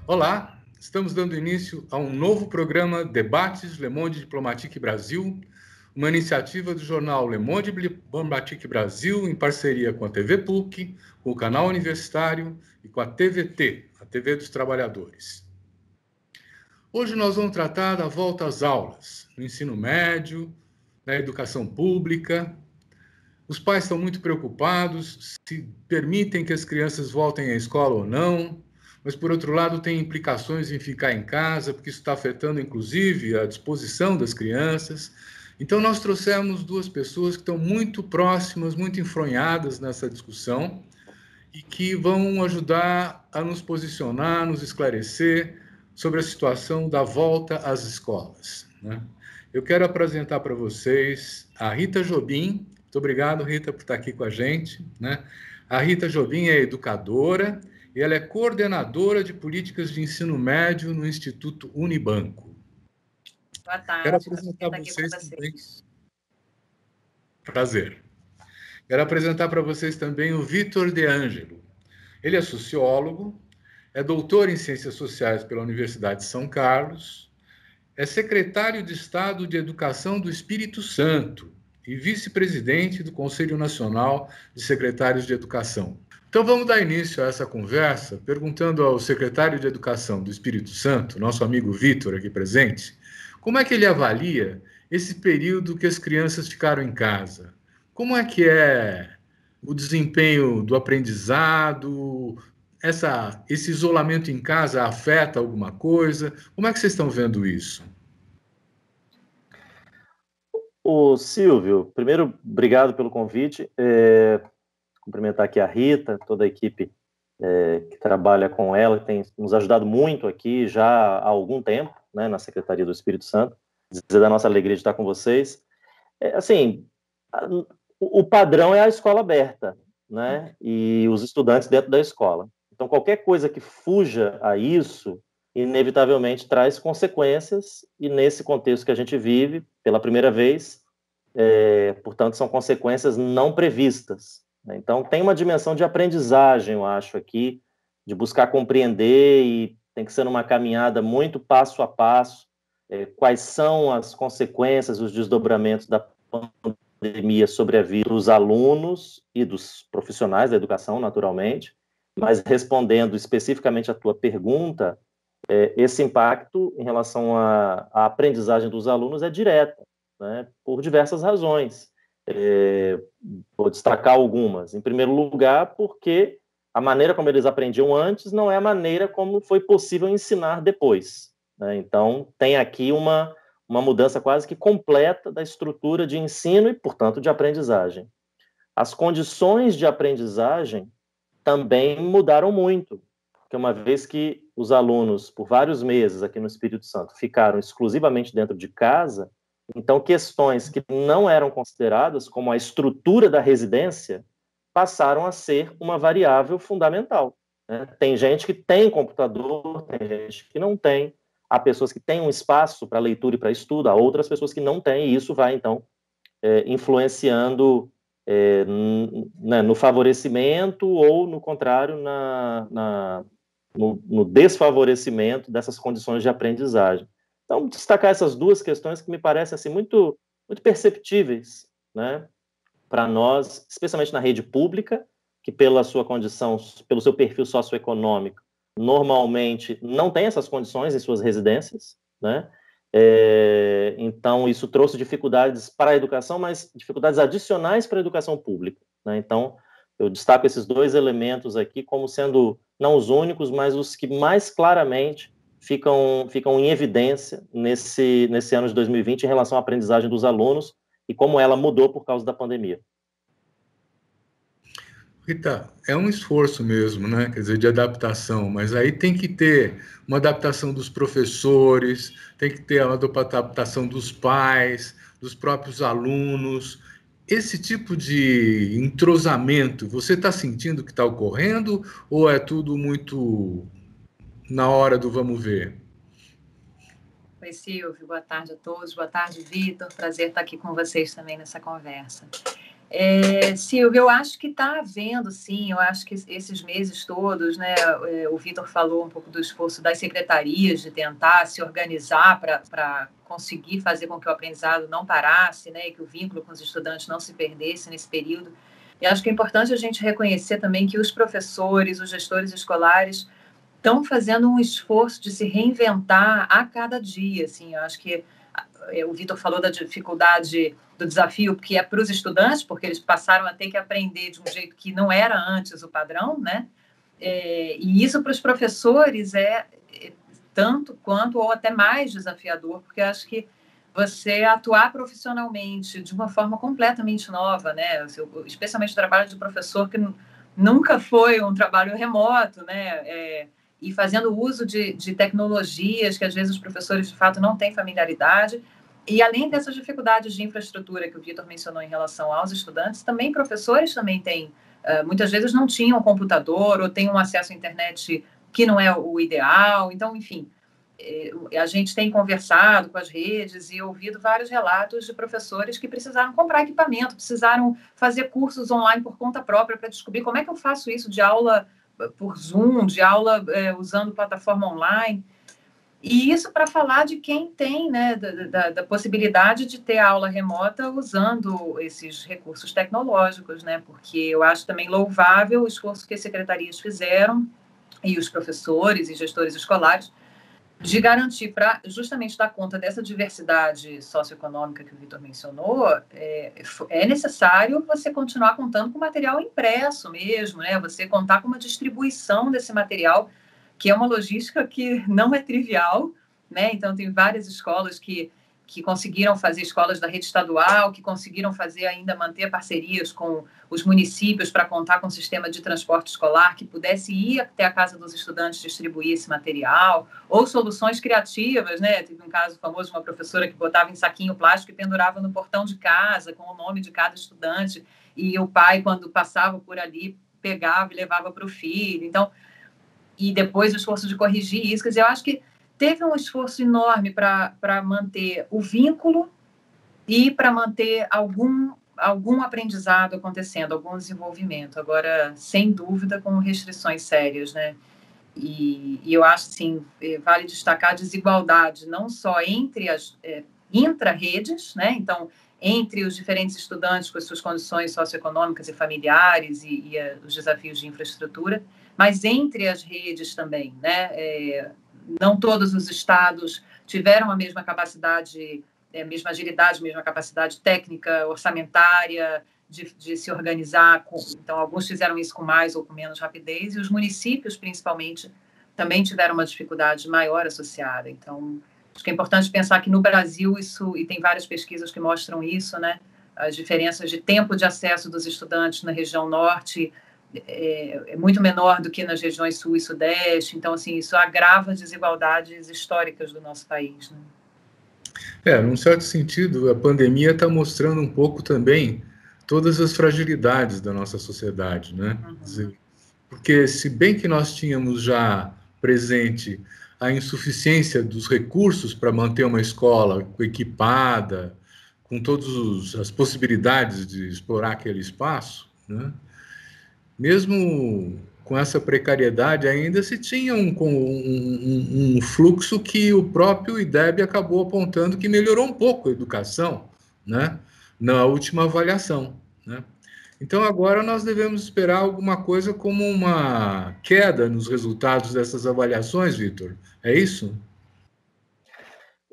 Olá, estamos dando início a um novo programa Debates Le Monde Diplomatique Brasil, uma iniciativa do jornal Le Monde Diplomatique Brasil, em parceria com a TV PUC, com o canal universitário e com a TVT, a TV dos Trabalhadores. Hoje nós vamos tratar da volta às aulas, no ensino médio, na educação pública. Os pais estão muito preocupados se permitem que as crianças voltem à escola ou não, mas, por outro lado, tem implicações em ficar em casa, porque isso está afetando, inclusive, a disposição das crianças. Então, nós trouxemos duas pessoas que estão muito próximas, muito enfronhadas nessa discussão e que vão ajudar a nos posicionar, nos esclarecer sobre a situação da volta às escolas, né? Eu quero apresentar para vocês a Rita Jobim. Muito obrigado, Rita, por estar aqui com a gente, né? A Rita Jobim é educadora e ela é coordenadora de políticas de ensino médio no Instituto Unibanco. Boa tarde. Quero apresentar para vocês também. Prazer. Quero apresentar para vocês também o Vitor De Angelo. Ele é sociólogo, é doutor em Ciências Sociais pela Universidade de São Carlos, é secretário de Estado de Educação do Espírito Santo e vice-presidente do Conselho Nacional de Secretários de Educação. Então vamos dar início a essa conversa perguntando ao secretário de Educação do Espírito Santo, nosso amigo Vitor aqui presente, como é que ele avalia esse período que as crianças ficaram em casa? Como é que é o desempenho do aprendizado? Esse isolamento em casa afeta alguma coisa? Como é que vocês estão vendo isso? Ô, Silvio, primeiro, obrigado pelo convite. Cumprimentar aqui a Rita, toda a equipe que trabalha com ela, que tem nos ajudado muito aqui já há algum tempo, né, na Secretaria do Espírito Santo. Dizer da nossa alegria de estar com vocês. O padrão é a escola aberta, né, e os estudantes dentro da escola. Então, qualquer coisa que fuja a isso, inevitavelmente traz consequências, e nesse contexto que a gente vive, pela primeira vez, portanto, são consequências não previstas, né? Então, tem uma dimensão de aprendizagem, eu acho, aqui, de buscar compreender, e tem que ser numa caminhada muito passo a passo, quais são as consequências, os desdobramentos da pandemia sobre a vida dos alunos e dos profissionais da educação, naturalmente, mas respondendo especificamente à tua pergunta, esse impacto em relação à aprendizagem dos alunos é direto, né, por diversas razões. Vou destacar algumas. Em primeiro lugar, porque a maneira como eles aprendiam antes não é a maneira como foi possível ensinar depois, né? Então, tem aqui uma mudança quase que completa da estrutura de ensino e, portanto, de aprendizagem. As condições de aprendizagem também mudaram muito, porque uma vez que os alunos, por vários meses aqui no Espírito Santo, ficaram exclusivamente dentro de casa, então questões que não eram consideradas, como a estrutura da residência, passaram a ser uma variável fundamental, né? Tem gente que tem computador, tem gente que não tem, há pessoas que têm um espaço para leitura e para estudo, há outras pessoas que não têm, e isso vai, então, influenciando no favorecimento ou, no contrário, no desfavorecimento dessas condições de aprendizagem. Então, destacar essas duas questões que me parecem assim, muito, muito perceptíveis, né, para nós, especialmente na rede pública, que pela sua condição, pelo seu perfil socioeconômico, normalmente não tem essas condições em suas residências, né? Então, isso trouxe dificuldades para a educação, mas dificuldades adicionais para a educação pública, né? Então, eu destaco esses dois elementos aqui como sendo, não os únicos, mas os que mais claramente ficam em evidência nesse ano de 2020 em relação à aprendizagem dos alunos e como ela mudou por causa da pandemia. Rita, é um esforço mesmo, né? Quer dizer, de adaptação, mas aí tem que ter uma adaptação dos professores, tem que ter uma adaptação dos pais, dos próprios alunos. Esse tipo de entrosamento, você está sentindo que está ocorrendo ou é tudo muito na hora do vamos ver? Oi, Silvio, boa tarde a todos, boa tarde, Vitor, prazer estar aqui com vocês também nessa conversa. Silvia, eu acho que está havendo, sim, eu acho que esses meses todos, né, o Vitor falou um pouco do esforço das secretarias de tentar se organizar para conseguir fazer com que o aprendizado não parasse, né, e que o vínculo com os estudantes não se perdesse nesse período. E acho que é importante a gente reconhecer também que os professores, os gestores escolares estão fazendo um esforço de se reinventar a cada dia, assim, eu acho que o Vitor falou da dificuldade do desafio que é para os estudantes, porque eles passaram a ter que aprender de um jeito que não era antes o padrão, né? E isso para os professores é tanto quanto ou até mais desafiador, porque eu acho que você atuar profissionalmente de uma forma completamente nova, né? Especialmente o trabalho de professor que nunca foi um trabalho remoto, né? E fazendo uso de tecnologias que às vezes os professores de fato não têm familiaridade. E além dessas dificuldades de infraestrutura que o Vitor mencionou em relação aos estudantes, também professores também têm, muitas vezes não tinham computador ou têm um acesso à internet que não é o ideal. Então, enfim, a gente tem conversado com as redes e ouvido vários relatos de professores que precisaram comprar equipamento, precisaram fazer cursos online por conta própria para descobrir como é que eu faço isso de aula por Zoom, de aula usando plataforma online. E isso para falar de quem tem, né, da possibilidade de ter aula remota usando esses recursos tecnológicos, né, porque eu acho também louvável o esforço que as secretarias fizeram e os professores e gestores escolares de garantir para justamente dar conta dessa diversidade socioeconômica que o Vitor mencionou, é necessário você continuar contando com material impresso mesmo, né, você contar com uma distribuição desse material, que é uma logística que não é trivial, né? Então, tem várias escolas que conseguiram fazer, escolas da rede estadual, que conseguiram fazer ainda manter parcerias com os municípios para contar com um sistema de transporte escolar que pudesse ir até a casa dos estudantes distribuir esse material, ou soluções criativas, né? Teve um caso famoso de uma professora que botava em saquinho plástico e pendurava no portão de casa com o nome de cada estudante, e o pai, quando passava por ali, pegava e levava para o filho. Então, e depois o esforço de corrigir isso. Quer dizer, eu acho que teve um esforço enorme para manter o vínculo e para manter algum aprendizado acontecendo, algum desenvolvimento. Agora, sem dúvida, com restrições sérias, né? E eu acho, sim, vale destacar a desigualdade, não só entre as intra-redes, né? Então, entre os diferentes estudantes com as suas condições socioeconômicas e familiares e os desafios de infraestrutura, mas entre as redes também, né? Não todos os estados tiveram a mesma capacidade, mesma agilidade, mesma capacidade técnica, orçamentária, de se organizar. Então, alguns fizeram isso com mais ou com menos rapidez, e os municípios, principalmente, também tiveram uma dificuldade maior associada. Então, acho que é importante pensar que no Brasil isso, e tem várias pesquisas que mostram isso, né? As diferenças de tempo de acesso dos estudantes na região norte é muito menor do que nas regiões sul e sudeste. Então, assim, isso agrava as desigualdades históricas do nosso país, né? Num certo sentido, a pandemia está mostrando um pouco também todas as fragilidades da nossa sociedade, né? Uhum. Porque, se bem que nós tínhamos já presente a insuficiência dos recursos para manter uma escola equipada, com todas as possibilidades de explorar aquele espaço, né? Mesmo com essa precariedade, ainda se tinha um fluxo que o próprio IDEB acabou apontando que melhorou um pouco a educação, né? Na última avaliação, né? Então, agora nós devemos esperar alguma coisa como uma queda nos resultados dessas avaliações, Vitor? É isso?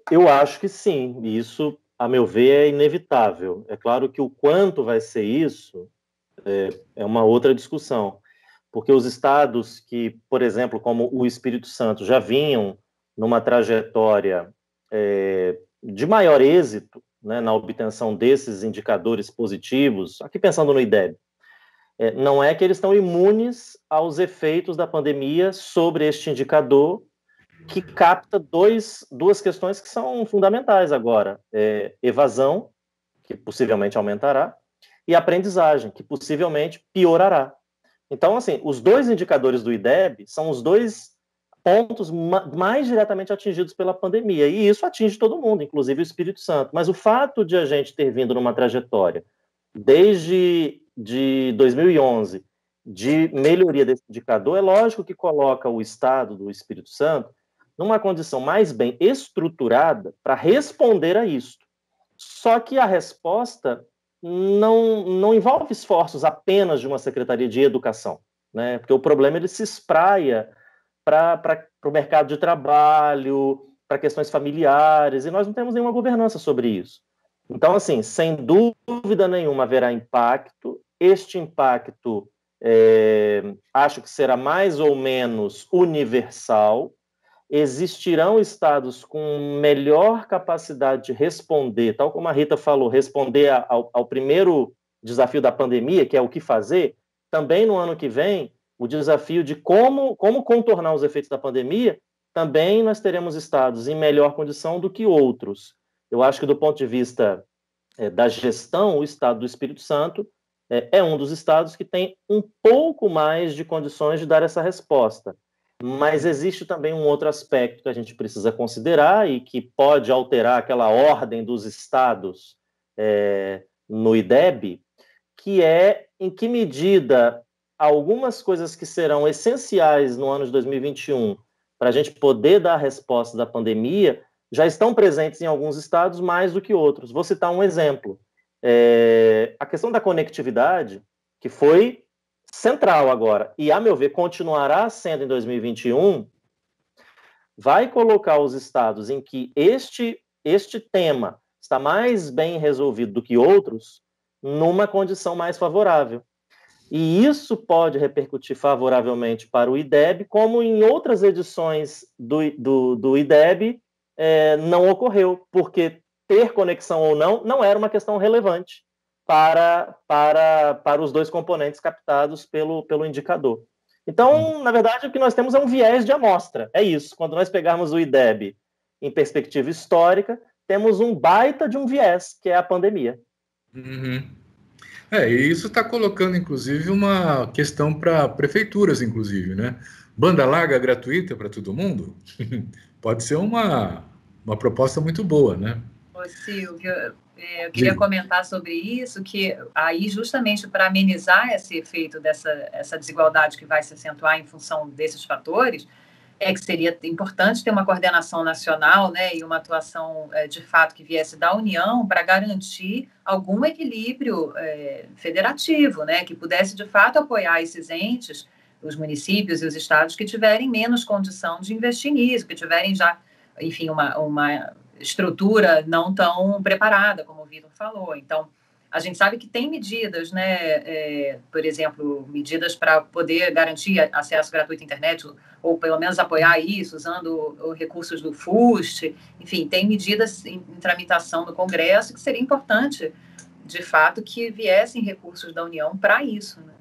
Eu acho que sim, e isso, a meu ver, é inevitável. É claro que o quanto vai ser isso é uma outra discussão, porque os estados que, por exemplo, como o Espírito Santo, já vinham numa trajetória de maior êxito, né, na obtenção desses indicadores positivos, aqui pensando no IDEB, não é que eles estão imunes aos efeitos da pandemia sobre este indicador, que capta duas questões que são fundamentais agora: evasão, que possivelmente aumentará, e aprendizagem, que possivelmente piorará. Então, assim, os dois indicadores do IDEB são os dois pontos mais diretamente atingidos pela pandemia, e isso atinge todo mundo, inclusive o Espírito Santo. Mas o fato de a gente ter vindo numa trajetória desde de 2011, de melhoria desse indicador, é lógico que coloca o Estado do Espírito Santo numa condição mais bem estruturada para responder a isso. Só que a resposta não envolve esforços apenas de uma Secretaria de Educação, né? Porque o problema ele se espraia para o mercado de trabalho, para questões familiares, e nós não temos nenhuma governança sobre isso. Então, assim, sem dúvida nenhuma haverá impacto. Este impacto, acho que será mais ou menos universal. Existirão estados com melhor capacidade de responder, tal como a Rita falou, responder ao primeiro desafio da pandemia, que é o que fazer. Também no ano que vem, o desafio de como contornar os efeitos da pandemia, também nós teremos estados em melhor condição do que outros. Eu acho que, do ponto de vista da gestão, o estado do Espírito Santo é um dos estados que tem um pouco mais de condições de dar essa resposta. Mas existe também um outro aspecto que a gente precisa considerar e que pode alterar aquela ordem dos estados no IDEB, que é em que medida algumas coisas que serão essenciais no ano de 2021 para a gente poder dar a resposta da pandemia já estão presentes em alguns estados mais do que outros. Vou citar um exemplo. A questão da conectividade, que foi central agora, e, a meu ver, continuará sendo em 2021, vai colocar os estados em que este tema está mais bem resolvido do que outros numa condição mais favorável. E isso pode repercutir favoravelmente para o IDEB, como em outras edições do IDEB não ocorreu, porque ter conexão ou não era uma questão relevante para os dois componentes captados pelo indicador. Então, na verdade, o que nós temos é um viés de amostra. É isso. Quando nós pegarmos o IDEB em perspectiva histórica, temos um baita de um viés, que é a pandemia. Uhum. E isso está colocando, inclusive, uma questão para prefeituras, inclusive, né? Banda larga gratuita para todo mundo? Pode ser uma proposta muito boa, né? Ô, Silvio, eu queria comentar sobre isso, que aí justamente para amenizar esse efeito essa desigualdade que vai se acentuar em função desses fatores, que seria importante ter uma coordenação nacional, né, e uma atuação de fato que viesse da União para garantir algum equilíbrio federativo, né, que pudesse de fato apoiar esses entes, os municípios e os estados que tiverem menos condição de investir nisso, que tiverem já, enfim, uma estrutura não tão preparada, como o Vitor falou. Então, a gente sabe que tem medidas, né, por exemplo, medidas para poder garantir acesso gratuito à internet, ou pelo menos apoiar isso, usando os recursos do FUST. Enfim, tem medidas em tramitação no Congresso que seria importante, de fato, que viessem recursos da União para isso, né?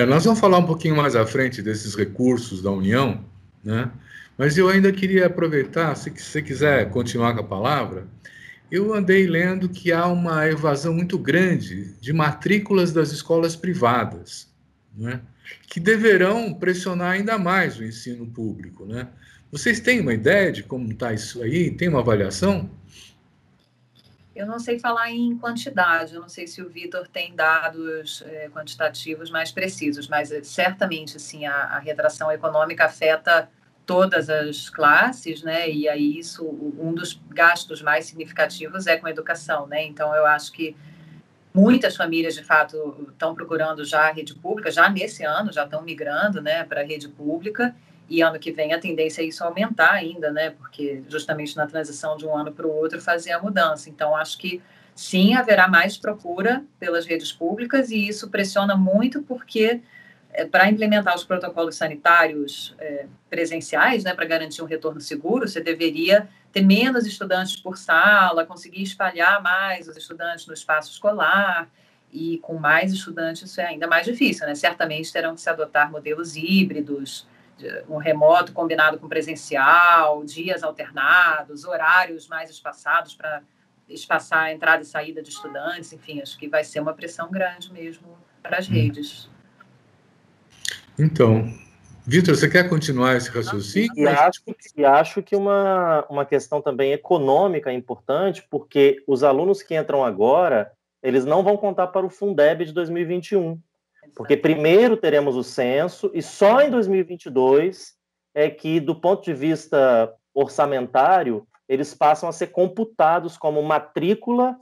Nós vamos falar um pouquinho mais à frente desses recursos da União, né? Mas eu ainda queria aproveitar, se você quiser continuar com a palavra, eu andei lendo que há uma evasão muito grande de matrículas das escolas privadas, né, que deverão pressionar ainda mais o ensino público, né? Vocês têm uma ideia de como está isso aí? Tem uma avaliação? Eu não sei falar em quantidade, eu não sei se o Vitor tem dados quantitativos mais precisos, mas certamente assim, a retração econômica afeta todas as classes, né? E aí isso, um dos gastos mais significativos é com a educação, né? Então eu acho que muitas famílias de fato estão procurando já a rede pública, já nesse ano já estão migrando, né, para a rede pública, e ano que vem a tendência é isso aumentar ainda, né? Porque justamente na transição de um ano para o outro fazer a mudança. Então acho que sim, haverá mais procura pelas redes públicas e isso pressiona muito porque para implementar os protocolos sanitários presenciais, né, para garantir um retorno seguro, você deveria ter menos estudantes por sala, conseguir espalhar mais os estudantes no espaço escolar, e com mais estudantes isso é ainda mais difícil, né? Certamente terão que se adotar modelos híbridos, um remoto combinado com presencial, dias alternados, horários mais espaçados para espaçar a entrada e saída de estudantes, enfim, acho que vai ser uma pressão grande mesmo para as redes. Então, Vitor, você quer continuar esse raciocínio? E acho que uma questão também econômica é importante, porque os alunos que entram agora, eles não vão contar para o Fundeb de 2021, porque primeiro teremos o censo e só em 2022 é que, do ponto de vista orçamentário, eles passam a ser computados como matrícula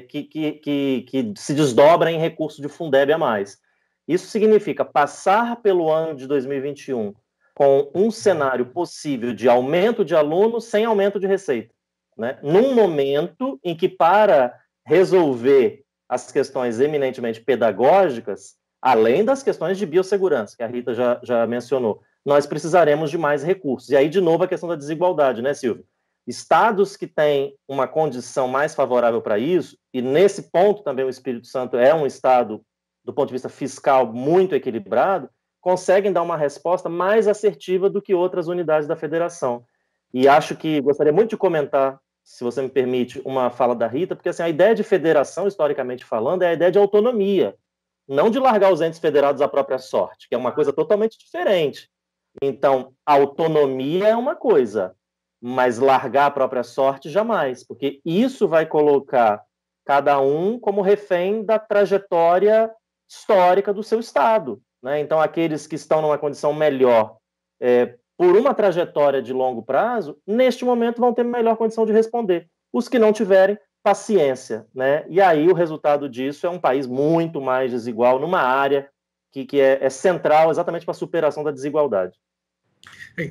que se desdobra em recurso de Fundeb a mais. Isso significa passar pelo ano de 2021 com um cenário possível de aumento de alunos sem aumento de receita, né? Num momento em que, para resolver as questões eminentemente pedagógicas, além das questões de biossegurança, que a Rita já mencionou, nós precisaremos de mais recursos. E aí, de novo, a questão da desigualdade, né, Silvio? Estados que têm uma condição mais favorável para isso, e nesse ponto também o Espírito Santo é um estado, do ponto de vista fiscal, muito equilibrado, conseguem dar uma resposta mais assertiva do que outras unidades da federação. E acho que gostaria muito de comentar, se você me permite, uma fala da Rita, porque assim, a ideia de federação, historicamente falando, é a ideia de autonomia, não de largar os entes federados à própria sorte, que é uma coisa totalmente diferente. Então, autonomia é uma coisa, mas largar a própria sorte jamais, porque isso vai colocar cada um como refém da trajetória histórica do seu estado, né? Então, aqueles que estão numa condição melhor por uma trajetória de longo prazo, neste momento vão ter melhor condição de responder. Os que não tiverem, paciência, né? E aí o resultado disso é um país muito mais desigual numa área que é central exatamente para a superação da desigualdade.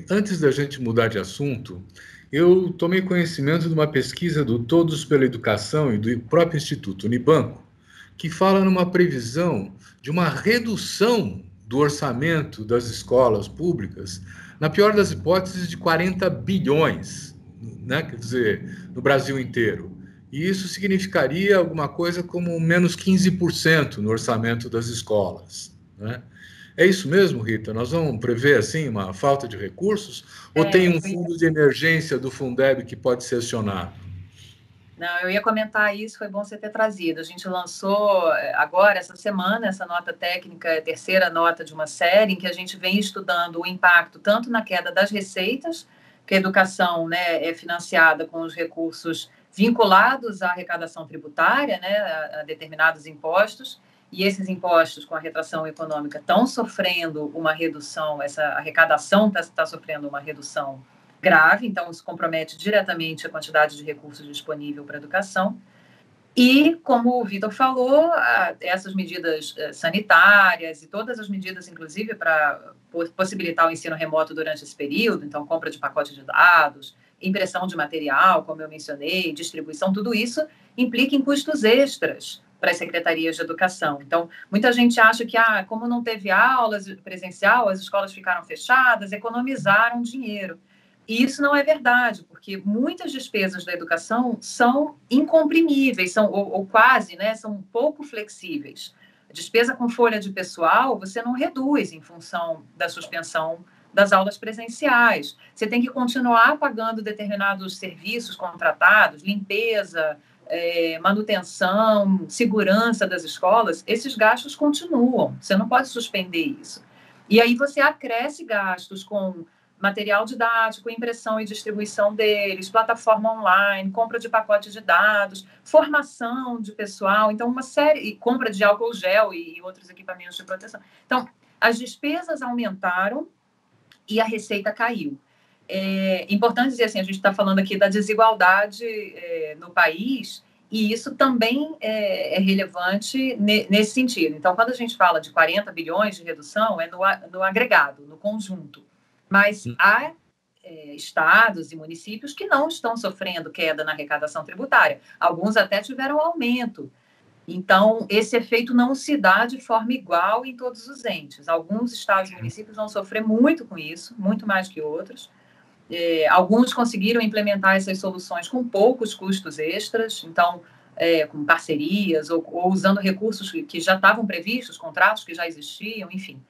Antes da gente mudar de assunto, eu tomei conhecimento de uma pesquisa do Todos pela Educação e do próprio Instituto Unibanco, que fala numa previsão de uma redução do orçamento das escolas públicas, na pior das hipóteses, de 40 bilhões, né? Quer dizer, no Brasil inteiro. E isso significaria alguma coisa como menos 15% no orçamento das escolas, né? É isso mesmo, Rita? Nós vamos prever, assim, uma falta de recursos? Ou tem um fundo de emergência do Fundeb que pode ser acionado? Não, eu ia comentar isso, foi bom você ter trazido. A gente lançou agora, essa semana, essa nota técnica, a terceira nota de uma série, em que a gente vem estudando o impacto tanto na queda das receitas, que a educação, né, é financiada com os recursos vinculados à arrecadação tributária, né, a determinados impostos, e esses impostos, com a retração econômica, estão sofrendo uma redução, essa arrecadação está sofrendo uma redução grave, então isso compromete diretamente a quantidade de recursos disponível para a educação. E, como o Vitor falou, essas medidas sanitárias e todas as medidas, inclusive, para possibilitar o ensino remoto durante esse período, então compra de pacote de dados, impressão de material, como eu mencionei, distribuição, tudo isso implica em custos extras para as secretarias de educação. Então, muita gente acha que, como não teve aulas presencial, as escolas ficaram fechadas, economizaram dinheiro. E isso não é verdade, porque muitas despesas da educação são incomprimíveis, ou quase, né, são pouco flexíveis. A despesa com folha de pessoal, você não reduz em função da suspensão das aulas presenciais. Você tem que continuar pagando determinados serviços contratados, limpeza, manutenção, segurança das escolas. Esses gastos continuam, você não pode suspender isso. E aí você acresce gastos com material didático, impressão e distribuição deles, plataforma online, compra de pacote de dados, formação de pessoal, então uma série, compra de álcool gel e outros equipamentos de proteção. Então, as despesas aumentaram e a receita caiu. É importante dizer assim, a gente está falando aqui da desigualdade no país, e isso também é relevante nesse sentido. Então, quando a gente fala de 40 bilhões de redução, é no agregado, no conjunto. Mas há estados e municípios que não estão sofrendo queda na arrecadação tributária. Alguns até tiveram aumento. Então, esse efeito não se dá de forma igual em todos os entes. Alguns estados e municípios vão sofrer muito com isso, muito mais que outros. Alguns conseguiram implementar essas soluções com poucos custos extras, então, com parcerias ou usando recursos que já estavam previstos, contratos que já existiam, enfim.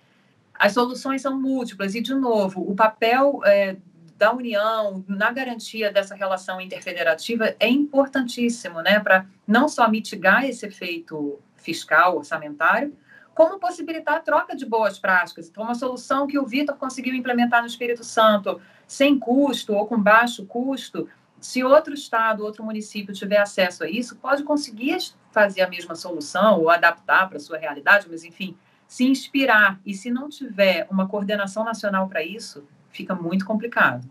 As soluções são múltiplas e, de novo, o papel da União na garantia dessa relação interfederativa é importantíssimo, né, para não só mitigar esse efeito fiscal, orçamentário, como possibilitar a troca de boas práticas. Então, uma solução que o Vitor conseguiu implementar no Espírito Santo sem custo ou com baixo custo, se outro estado, outro município tiver acesso a isso, pode conseguir fazer a mesma solução ou adaptar para a sua realidade, mas, enfim, se inspirar. E se não tiver uma coordenação nacional para isso, fica muito complicado.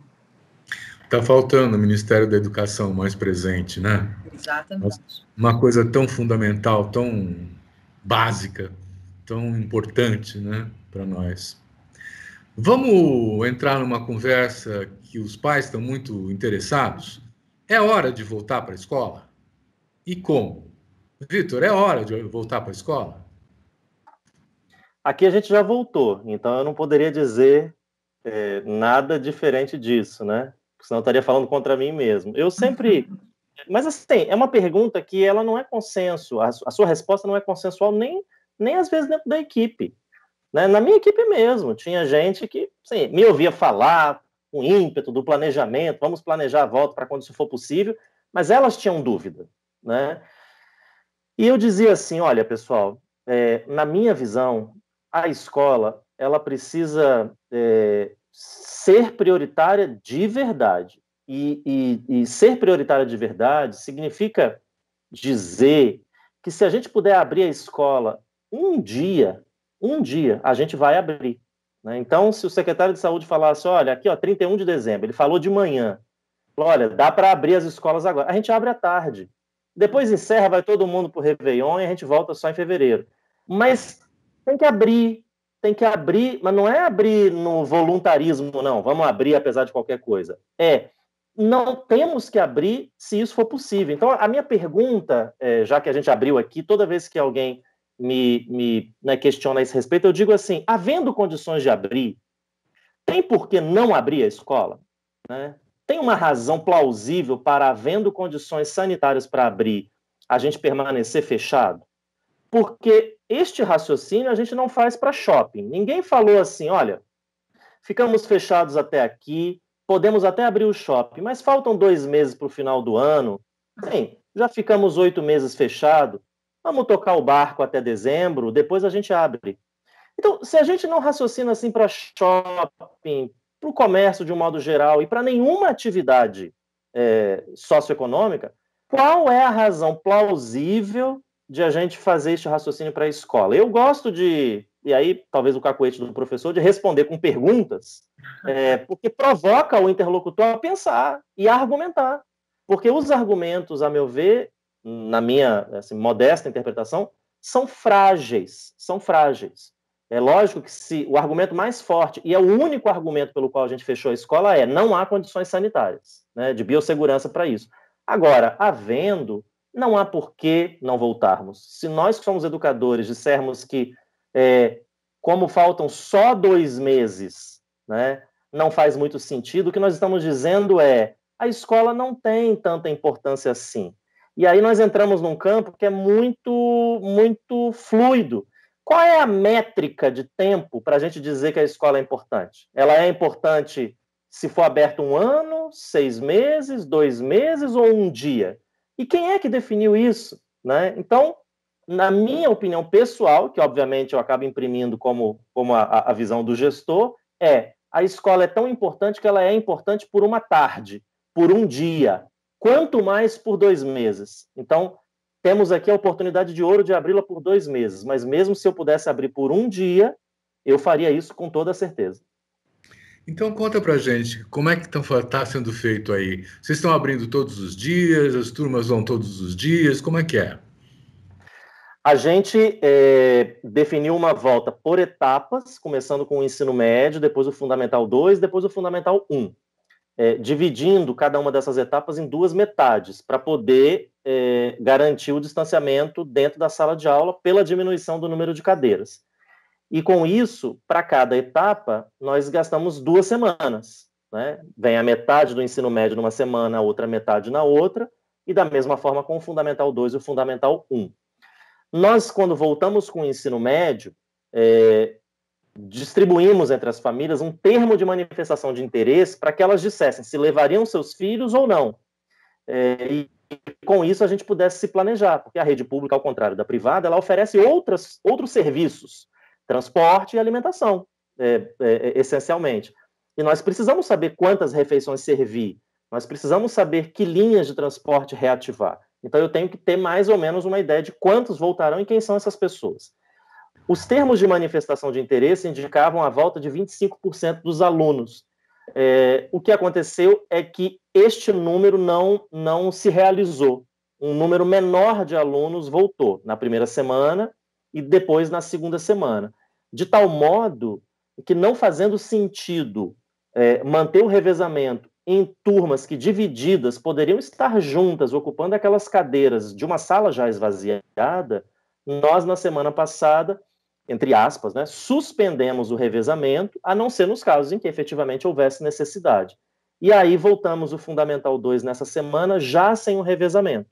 Está faltando o Ministério da Educação mais presente, né? Exatamente. Uma coisa tão fundamental, tão básica, tão importante, né, para nós. Vamos entrar numa conversa que os pais estão muito interessados. É hora de voltar para a escola? E como? Vitor, é hora de voltar para a escola? Aqui a gente já voltou, então eu não poderia dizer nada diferente disso, né? Senão eu estaria falando contra mim mesmo. Eu sempre... Mas, assim, é uma pergunta que ela não é consenso, a sua resposta não é consensual nem às vezes dentro da equipe. Né? Na minha equipe mesmo, tinha gente que assim, me ouvia falar com ímpeto do planejamento, vamos planejar a volta para quando isso for possível, mas elas tinham dúvida. Né? E eu dizia assim, olha, pessoal, na minha visão, a escola ela precisa ser prioritária de verdade. E ser prioritária de verdade significa dizer que se a gente puder abrir a escola um dia, a gente vai abrir. Né? Então, se o secretário de saúde falasse, olha, aqui, ó, 31 de dezembro, ele falou de manhã, falou, olha, dá para abrir as escolas agora. A gente abre à tarde. Depois encerra, vai todo mundo para o Réveillon e a gente volta só em fevereiro. Mas tem que abrir, mas não é abrir no voluntarismo, não, vamos abrir apesar de qualquer coisa. Não temos que abrir se isso for possível. Então, a minha pergunta, já que a gente abriu aqui, toda vez que alguém me questiona a esse respeito, eu digo assim, havendo condições de abrir, tem por que não abrir a escola? Né? Tem uma razão plausível para, havendo condições sanitárias para abrir, a gente permanecer fechado? Porque este raciocínio a gente não faz para shopping. Ninguém falou assim, olha, ficamos fechados até aqui, podemos até abrir o shopping, mas faltam 2 meses para o final do ano. Sim, já ficamos 8 meses fechados. Vamos tocar o barco até dezembro, depois a gente abre. Então, se a gente não raciocina assim para shopping, para o comércio de um modo geral e para nenhuma atividade socioeconômica, qual é a razão plausível de a gente fazer este raciocínio para a escola? Eu gosto de, e aí talvez o cacuete do professor, de responder com perguntas, porque provoca o interlocutor a pensar e a argumentar. Porque os argumentos, a meu ver, na minha modesta interpretação, são frágeis. É lógico que se o argumento mais forte, e é o único argumento pelo qual a gente fechou a escola, não há condições sanitárias, né, de biossegurança para isso. Agora, havendo, não há por que não voltarmos. Se nós que somos educadores dissermos que, como faltam só 2 meses, né, não faz muito sentido, o que nós estamos dizendo a escola não tem tanta importância assim. E aí nós entramos num campo que é muito, muito fluido. Qual é a métrica de tempo para a gente dizer que a escola é importante? Ela é importante se for aberto 1 ano, 6 meses, 2 meses ou 1 dia? E quem é que definiu isso? Né? Então, na minha opinião pessoal, que obviamente eu acabo imprimindo como a visão do gestor, a escola é tão importante que ela é importante por uma tarde, por 1 dia, quanto mais por 2 meses. Então, temos aqui a oportunidade de ouro de abri-la por 2 meses, mas mesmo se eu pudesse abrir por 1 dia, eu faria isso com toda certeza. Então, conta pra gente, como é que está sendo feito aí? Vocês estão abrindo todos os dias, as turmas vão todos os dias, como é que é? A gente definiu uma volta por etapas, começando com o ensino médio, depois o Fundamental 2, depois o Fundamental 1. Dividindo cada uma dessas etapas em 2 metades, para poder garantir o distanciamento dentro da sala de aula pela diminuição do número de cadeiras. E com isso, para cada etapa, nós gastamos 2 semanas. Né? Vem a metade do ensino médio numa semana, a outra metade na outra, e da mesma forma com o Fundamental 2 e o Fundamental 1. Nós, quando voltamos com o ensino médio, distribuímos entre as famílias um termo de manifestação de interesse para que elas dissessem se levariam seus filhos ou não. E com isso a gente pudesse se planejar, porque a rede pública, ao contrário da privada, ela oferece outros serviços, transporte e alimentação, essencialmente. E nós precisamos saber quantas refeições servir Nós precisamos saber que linhas de transporte reativar. Então, eu tenho que ter mais ou menos uma ideia de quantos voltarão e quem são essas pessoas. Os termos de manifestação de interesse indicavam a volta de 25% dos alunos. O que aconteceu é que este número não se realizou. Um número menor de alunos voltou na primeira semana e depois na segunda semana. De tal modo que, não fazendo sentido manter o revezamento em turmas que, divididas, poderiam estar juntas, ocupando aquelas cadeiras de uma sala já esvaziada, nós, na semana passada, entre aspas, né, suspendemos o revezamento, a não ser nos casos em que efetivamente houvesse necessidade. E aí voltamos o Fundamental 2 nessa semana, já sem o revezamento.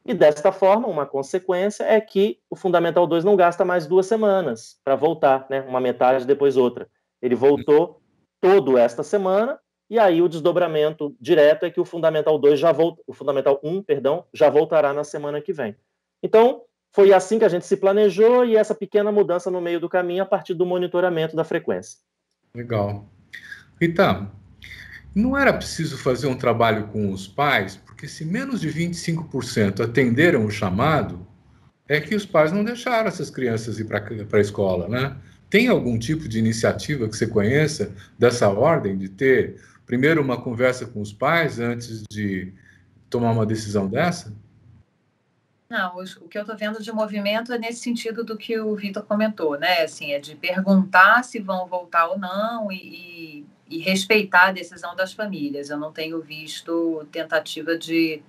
E desta forma, uma consequência é que o Fundamental 2 não gasta mais 2 semanas para voltar, né, uma metade, depois outra. Ele voltou todo esta semana, e aí o desdobramento direto é que o Fundamental 2 o Fundamental 1, perdão, já voltará na semana que vem. Então, foi assim que a gente se planejou, e essa pequena mudança no meio do caminho a partir do monitoramento da frequência. Legal. Rita, não era preciso fazer um trabalho com os pais, porque se menos de 25% atenderam o chamado, é que os pais não deixaram essas crianças ir para a escola, né? Tem algum tipo de iniciativa que você conheça dessa ordem, de ter primeiro uma conversa com os pais antes de tomar uma decisão dessa? Não, o que eu estou vendo de movimento é nesse sentido do que o Vitor comentou, né? Assim, é de perguntar se vão voltar ou não e respeitar a decisão das famílias. Eu não tenho visto tentativa de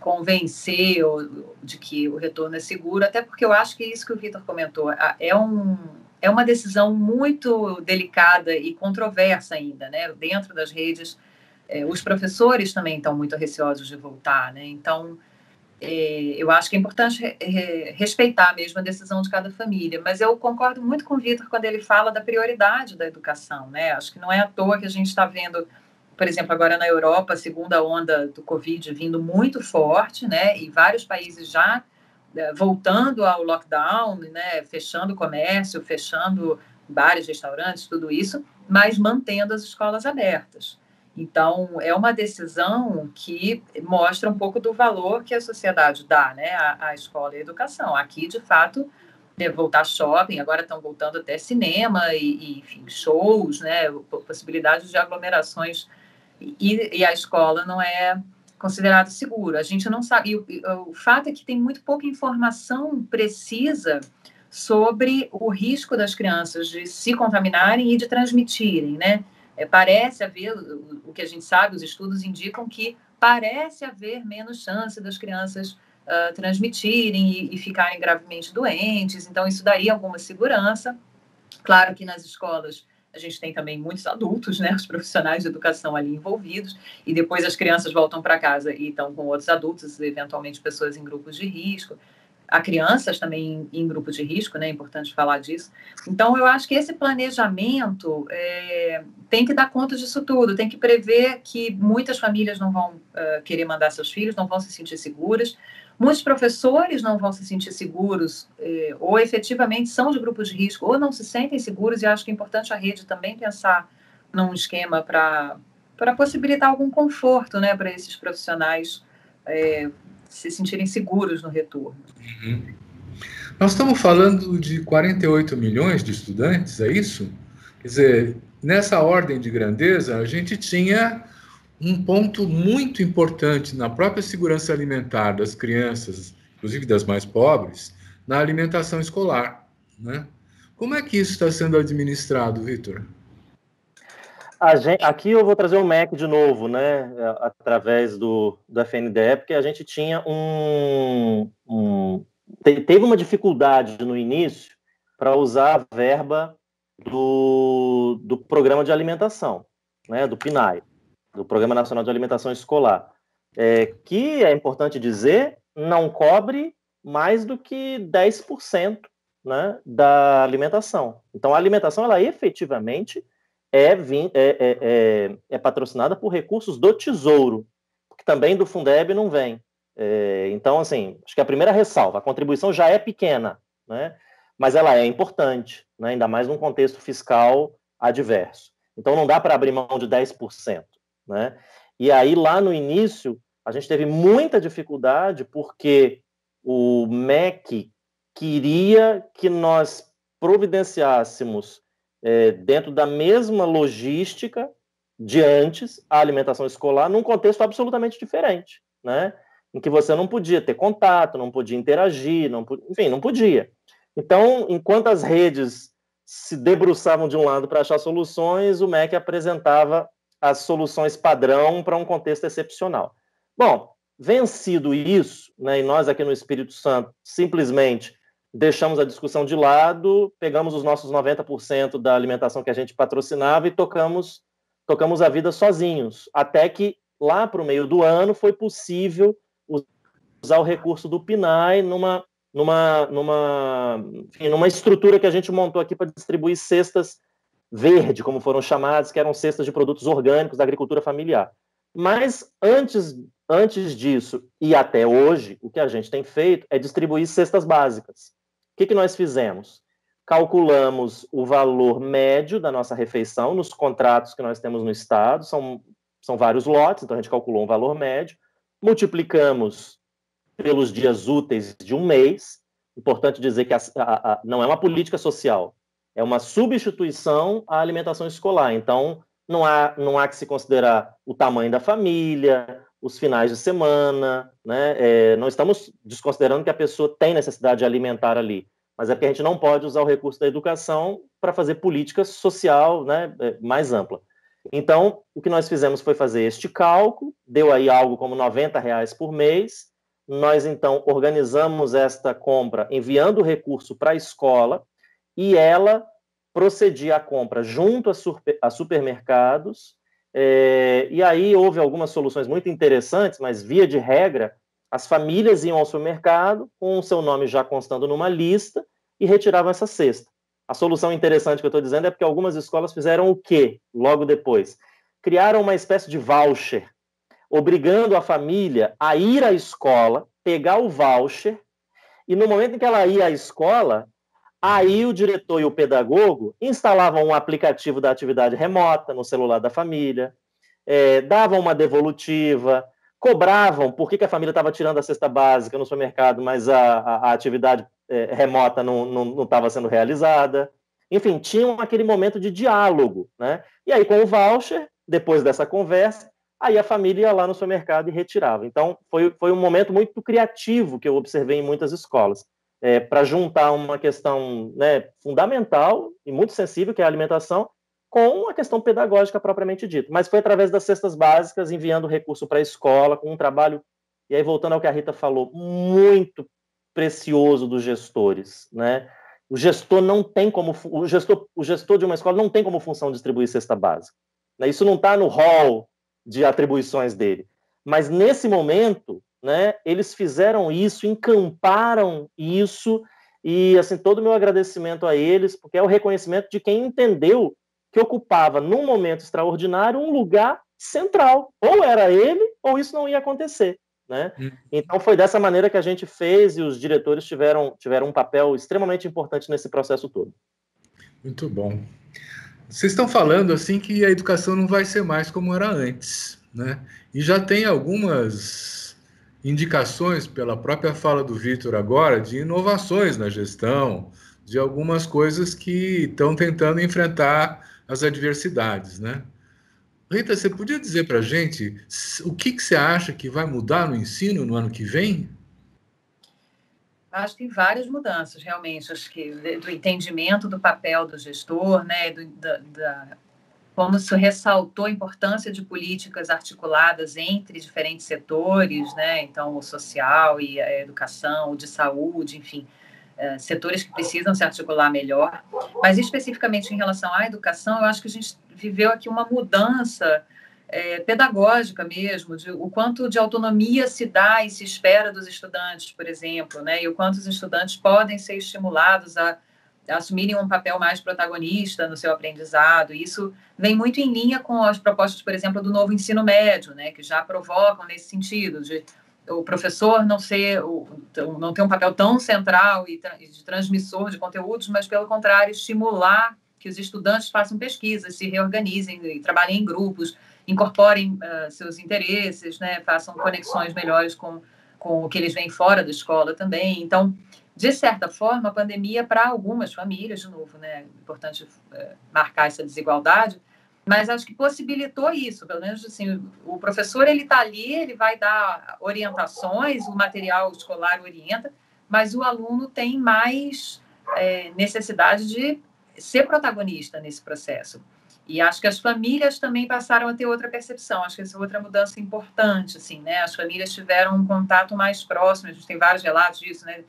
convencer de que o retorno é seguro, até porque eu acho que isso que o Vitor comentou é uma decisão muito delicada e controversa ainda, né? Dentro das redes, os professores também estão muito receosos de voltar, né? Então, eu acho que é importante respeitar mesmo a decisão de cada família, mas eu concordo muito com o Vitor quando ele fala da prioridade da educação, né? Acho que não é à toa que a gente está vendo, por exemplo, agora na Europa, a segunda onda do Covid vindo muito forte, né? E vários países já voltando ao lockdown, né? Fechando o comércio, fechando bares, restaurantes, tudo isso, mas mantendo as escolas abertas. Então, é uma decisão que mostra um pouco do valor que a sociedade dá, né, à escola e à educação. Aqui, de fato, voltar shopping, agora estão voltando até cinema e enfim, shows, né, possibilidades de aglomerações, e a escola não é considerado seguro. A gente não sabe, e o fato é que tem muito pouca informação precisa sobre o risco das crianças de se contaminarem e de transmitirem, né? Parece haver, o que a gente sabe, os estudos indicam que parece haver menos chance das crianças transmitirem e ficarem gravemente doentes. Então, isso daí é alguma segurança. Claro que nas escolas a gente tem também muitos adultos, né, os profissionais de educação ali envolvidos, e depois as crianças voltam para casa e estão com outros adultos, eventualmente pessoas em grupos de risco. Há crianças também em grupos de risco, né? É importante falar disso. Então, eu acho que esse planejamento tem que dar conta disso tudo, tem que prever que muitas famílias não vão querer mandar seus filhos, não vão se sentir seguras, muitos professores não vão se sentir seguros, ou efetivamente são de grupos de risco, ou não se sentem seguros, e acho que é importante a rede também pensar num esquema para possibilitar algum conforto, né, para esses profissionais se sentirem seguros no retorno. Uhum. Nós estamos falando de 48 milhões de estudantes, é isso? Quer dizer, nessa ordem de grandeza, a gente tinha um ponto muito importante na própria segurança alimentar das crianças, inclusive das mais pobres, na alimentação escolar, né? Como é que isso está sendo administrado, Vitor? Aqui eu vou trazer o MEC de novo, né, através do FNDE, porque a gente tinha teve uma dificuldade no início para usar a verba do Programa de Alimentação, né, do PNAE, do Programa Nacional de Alimentação Escolar, que, é importante dizer, não cobre mais do que 10%, né, da alimentação. Então, a alimentação, ela efetivamente é patrocinada por recursos do Tesouro, que também do Fundeb não vem. Então, assim, acho que a primeira ressalva, a contribuição já é pequena, né? Mas ela é importante, né? Ainda mais num contexto fiscal adverso. Então, não dá para abrir mão de 10%, né? E aí, lá no início, a gente teve muita dificuldade porque o MEC queria que nós providenciássemos, dentro da mesma logística de antes, a alimentação escolar, num contexto absolutamente diferente, né? Em que você não podia ter contato, não podia interagir, enfim, não podia. Então, enquanto as redes se debruçavam de um lado para achar soluções, o MEC apresentava as soluções padrão para um contexto excepcional. Bom, vencido isso, né, e nós aqui no Espírito Santo simplesmente deixamos a discussão de lado, pegamos os nossos 90% da alimentação que a gente patrocinava e tocamos a vida sozinhos, até que lá para o meio do ano foi possível usar o recurso do PNAE numa estrutura que a gente montou aqui para distribuir cestas verde, como foram chamadas, que eram cestas de produtos orgânicos da agricultura familiar. Mas antes disso e até hoje, o que a gente tem feito é distribuir cestas básicas. O que nós fizemos? Calculamos o valor médio da nossa refeição nos contratos que nós temos no Estado, são vários lotes, então a gente calculou um valor médio, multiplicamos pelos dias úteis de um mês. Importante dizer que não é uma política social, é uma substituição à alimentação escolar. Então, não há que se considerar o tamanho da família, os finais de semana, né? Não estamos desconsiderando que a pessoa tem necessidade alimentar ali, mas é porque a gente não pode usar o recurso da educação para fazer política social, né, mais ampla. Então, o que nós fizemos foi fazer este cálculo, deu aí algo como R$90 por mês. Nós, então, organizamos esta compra enviando o recurso para a escola e ela procedia à compra junto a supermercados. E aí houve algumas soluções muito interessantes, mas, via de regra, as famílias iam ao supermercado com o seu nome já constando numa lista e retiravam essa cesta. A solução interessante que eu estou dizendo é porque algumas escolas fizeram o quê logo depois? Criaram uma espécie de voucher, obrigando a família a ir à escola, pegar o voucher, e no momento em que ela ia à escola, aí o diretor e o pedagogo instalavam um aplicativo da atividade remota no celular da família, davam uma devolutiva, cobravam por que a família estava tirando a cesta básica no supermercado, mas a atividade remota não estava sendo realizada. Enfim, tinham aquele momento de diálogo, né? E aí, com o voucher, depois dessa conversa, aí a família ia lá no supermercado e retirava. Então, foi um momento muito criativo que eu observei em muitas escolas, para juntar uma questão, né, fundamental e muito sensível, que é a alimentação, com a questão pedagógica propriamente dita. Mas foi através das cestas básicas, enviando recurso para a escola, com um trabalho, e aí voltando ao que a Rita falou, muito precioso dos gestores, né? O gestor de uma escola não tem como função distribuir cesta básica, né? Isso não está no rol de atribuições dele. Mas nesse momento, né, eles fizeram isso, encamparam isso, e assim, todo o meu agradecimento a eles, porque é o reconhecimento de quem entendeu que ocupava, num momento extraordinário, um lugar central. Ou era ele, ou isso não ia acontecer, né? Então, foi dessa maneira que a gente fez, e os diretores tiveram um papel extremamente importante nesse processo todo. Muito bom. Vocês estão falando assim que a educação não vai ser mais como era antes, né? E já tem algumas indicações, pela própria fala do Vitor agora, de inovações na gestão, de algumas coisas que estão tentando enfrentar as adversidades, né? Rita, você podia dizer para a gente o que você acha que vai mudar no ensino no ano que vem? Acho que tem várias mudanças, realmente. Acho que do entendimento do papel do gestor, né, como se ressaltou a importância de políticas articuladas entre diferentes setores, né, então o social e a educação, o de saúde, enfim, setores que precisam se articular melhor. Mas especificamente em relação à educação, eu acho que a gente viveu aqui uma mudança pedagógica mesmo, o quanto de autonomia se dá e se espera dos estudantes, por exemplo, né? E o quanto os estudantes podem ser estimulados a assumirem um papel mais protagonista no seu aprendizado. E isso vem muito em linha com as propostas, por exemplo, do novo ensino médio, né? Que já provocam nesse sentido, de o professor não ter um papel tão central e de transmissor de conteúdos, mas, pelo contrário, estimular que os estudantes façam pesquisas, se reorganizem e trabalhem em grupos, incorporem seus interesses, né, façam conexões melhores com o que eles veem fora da escola também. Então, de certa forma, a pandemia, para algumas famílias, de novo, né, é importante marcar essa desigualdade, mas acho que possibilitou isso, pelo menos assim, o professor ele está ali, ele vai dar orientações, o material escolar orienta, mas o aluno tem mais necessidade de ser protagonista nesse processo. E acho que as famílias também passaram a ter outra percepção, acho que essa é outra mudança importante, assim, né? As famílias tiveram um contato mais próximo, a gente tem vários relatos disso, né?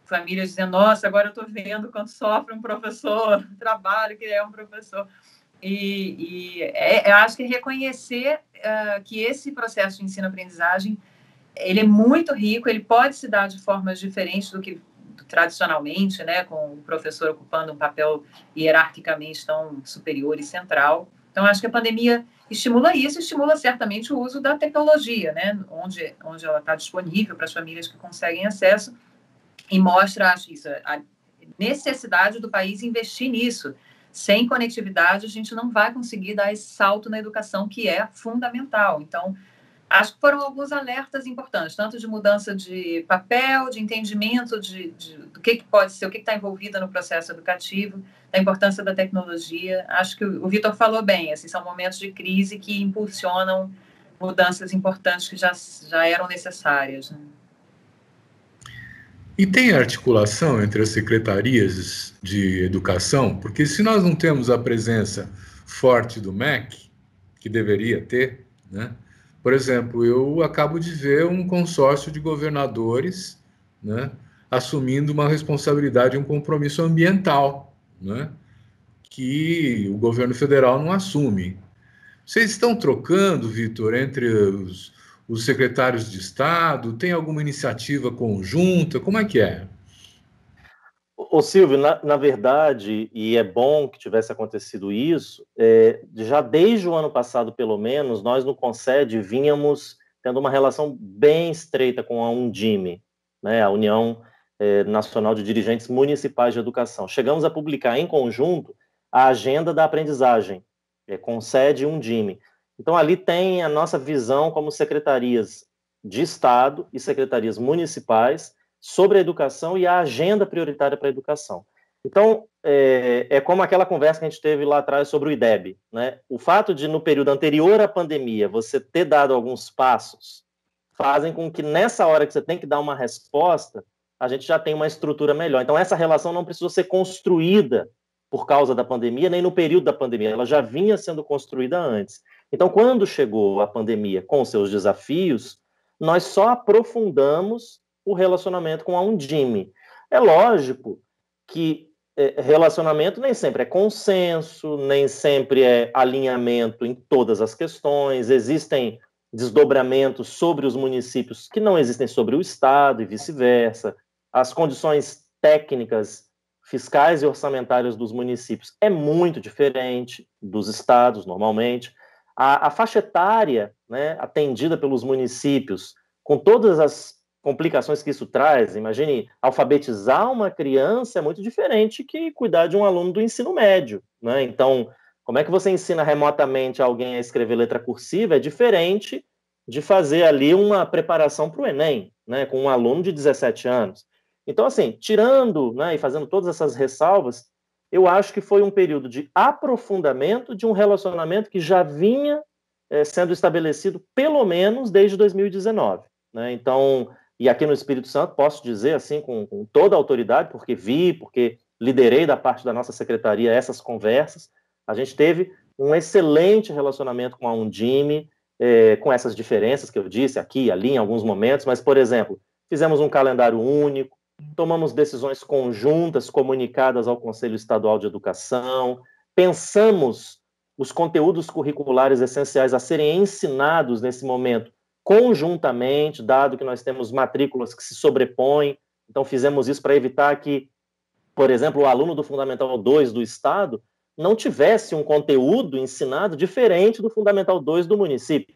Famílias dizendo, nossa, agora eu estou vendo quanto sofre um professor, o trabalho que é um professor. Eu acho que reconhecer que esse processo de ensino-aprendizagem ele é muito rico, ele pode se dar de formas diferentes do que tradicionalmente, né, com o professor ocupando um papel hierarquicamente tão superior e central. Então, acho que a pandemia estimula isso, estimula certamente o uso da tecnologia, né, onde ela está disponível para as famílias que conseguem acesso, e mostra, acho isso, a necessidade do país investir nisso. Sem conectividade, a gente não vai conseguir dar esse salto na educação, que é fundamental. Então, acho que foram alguns alertas importantes, tanto de mudança de papel, de entendimento do que pode ser, o que está envolvido no processo educativo, da importância da tecnologia. Acho que o Vitor falou bem, assim, são momentos de crise que impulsionam mudanças importantes que já eram necessárias, né? E tem articulação entre as secretarias de educação? Porque se nós não temos a presença forte do MEC, que deveria ter, né? Por exemplo, eu acabo de ver um consórcio de governadores, né, assumindo uma responsabilidade, um compromisso ambiental, né, que o governo federal não assume. Vocês estão trocando, Vitor, entre os secretários de Estado? Tem alguma iniciativa conjunta? Como é que é? Ô Silvio, na verdade, e é bom que tivesse acontecido isso, já desde o ano passado, pelo menos, nós no Concede vínhamos tendo uma relação bem estreita com a Undime, né, a União Nacional de Dirigentes Municipais de Educação. Chegamos a publicar em conjunto a Agenda da Aprendizagem, Concede e Undime. Então, ali tem a nossa visão como secretarias de Estado e secretarias municipais sobre a educação e a agenda prioritária para a educação. Então, é como aquela conversa que a gente teve lá atrás sobre o IDEB, né? O fato de, no período anterior à pandemia, você ter dado alguns passos, fazem com que, nessa hora que você tem que dar uma resposta, a gente já tem uma estrutura melhor. Então, essa relação não precisou ser construída por causa da pandemia, nem no período da pandemia, ela já vinha sendo construída antes. Então, quando chegou a pandemia com seus desafios, nós só aprofundamos o relacionamento com a Undime. É lógico que relacionamento nem sempre é consenso, nem sempre é alinhamento em todas as questões, existem desdobramentos sobre os municípios que não existem sobre o Estado e vice-versa, as condições técnicas, fiscais e orçamentárias dos municípios é muito diferente dos estados, normalmente. A faixa etária, né, atendida pelos municípios, com todas as complicações que isso traz, imagine, alfabetizar uma criança é muito diferente que cuidar de um aluno do ensino médio, né? Então, como é que você ensina remotamente alguém a escrever letra cursiva é diferente de fazer ali uma preparação para o Enem, né, com um aluno de 17 anos. Então, assim, tirando, né, e fazendo todas essas ressalvas, eu acho que foi um período de aprofundamento de um relacionamento que já vinha sendo estabelecido pelo menos desde 2019, né? Então, e aqui no Espírito Santo, posso dizer assim com toda a autoridade, porque liderei da parte da nossa secretaria essas conversas, a gente teve um excelente relacionamento com a Undime, com essas diferenças que eu disse aqui e ali em alguns momentos, mas, por exemplo, fizemos um calendário único, tomamos decisões conjuntas comunicadas ao Conselho Estadual de Educação, pensamos os conteúdos curriculares essenciais a serem ensinados nesse momento conjuntamente, dado que nós temos matrículas que se sobrepõem. Então, fizemos isso para evitar que, por exemplo, o aluno do Fundamental 2 do Estado não tivesse um conteúdo ensinado diferente do Fundamental 2 do município,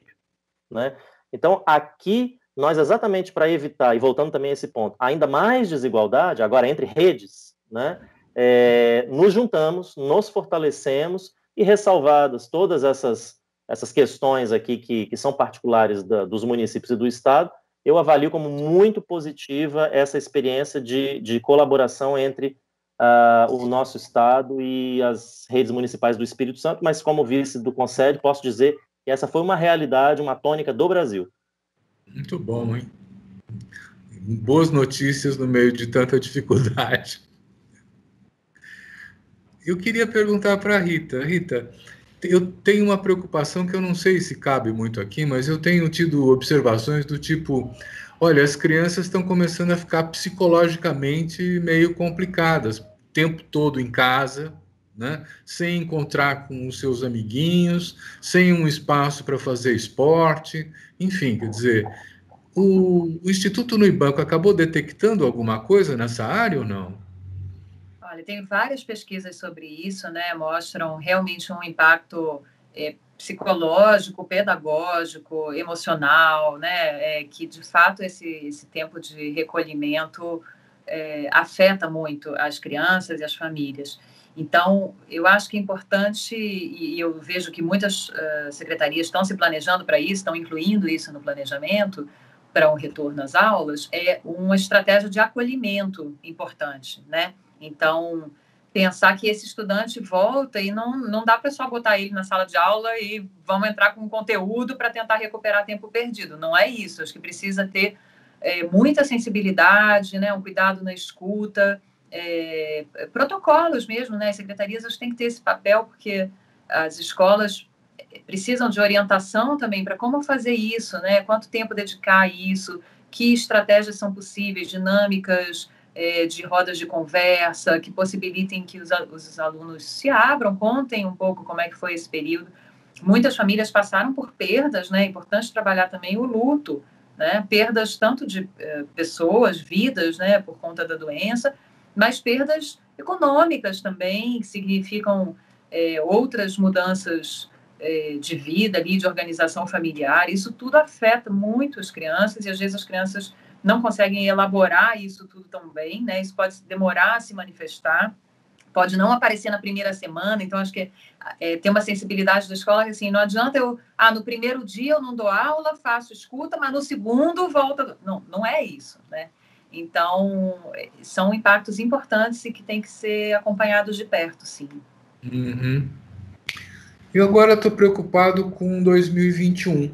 né? Então, aqui, nós exatamente para evitar, e voltando também a esse ponto, ainda mais desigualdade, agora entre redes, né? Nos juntamos, nos fortalecemos e ressalvadas todas essas essas questões aqui que são particulares dos municípios e do Estado, eu avalio como muito positiva essa experiência de colaboração entre o nosso Estado e as redes municipais do Espírito Santo, mas como vice do Concede, posso dizer que essa foi uma realidade, uma tônica do Brasil. Muito bom, hein? Boas notícias no meio de tanta dificuldade. Eu queria perguntar para a Rita. Rita, eu tenho uma preocupação que eu não sei se cabe muito aqui, mas eu tenho tido observações do tipo, olha, as crianças estão começando a ficar psicologicamente meio complicadas, o tempo todo em casa, né? Sem encontrar com os seus amiguinhos, sem um espaço para fazer esporte, enfim, quer dizer, o Instituto Nubanco acabou detectando alguma coisa nessa área ou não? Olha, tem várias pesquisas sobre isso, né? Mostram realmente um impacto psicológico, pedagógico, emocional, né? Que de fato esse tempo de recolhimento afeta muito as crianças e as famílias. Então, eu acho que é importante, e eu vejo que muitas secretarias estão se planejando para isso, estão incluindo isso no planejamento para um retorno às aulas, é uma estratégia de acolhimento importante, né? Então, pensar que esse estudante volta e não dá para só botar ele na sala de aula e vamos entrar com conteúdo para tentar recuperar tempo perdido. Não é isso. Acho que precisa ter muita sensibilidade, né? Um cuidado na escuta, protocolos mesmo, né? As secretarias acho que têm que ter esse papel, porque as escolas precisam de orientação também para como fazer isso, né? Quanto tempo dedicar a isso, que estratégias são possíveis, dinâmicas, de rodas de conversa, que possibilitem que os alunos se abram, contem um pouco como é que foi esse período. Muitas famílias passaram por perdas, né? É importante trabalhar também o luto, né? Perdas tanto de pessoas, vidas, né? Por conta da doença, mas perdas econômicas também, que significam outras mudanças de vida ali, de organização familiar. Isso tudo afeta muito as crianças e às vezes as crianças não conseguem elaborar isso tudo tão bem, né? Isso pode demorar a se manifestar, pode não aparecer na primeira semana. Então, acho que tem uma sensibilidade da escola que, assim, não adianta no primeiro dia eu não dou aula, faço escuta, mas no segundo volta. Não, não é isso, né? Então, são impactos importantes e que têm que ser acompanhados de perto, sim. Uhum. Eu agora estou preocupado com 2021,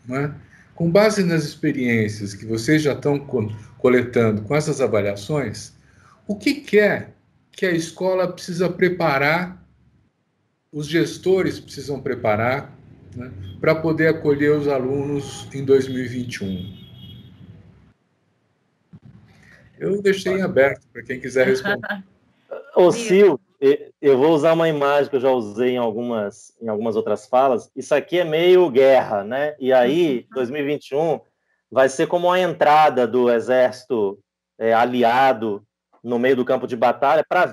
né? Com base nas experiências que vocês já estão coletando com essas avaliações, o que é que a escola precisa preparar, os gestores precisam preparar, né, para poder acolher os alunos em 2021? Eu deixei em aberto para quem quiser responder. Ô, Sil, eu vou usar uma imagem que eu já usei em algumas outras falas. Isso aqui é meio guerra, né? E aí, 2021 vai ser como a entrada do exército aliado no meio do campo de batalha para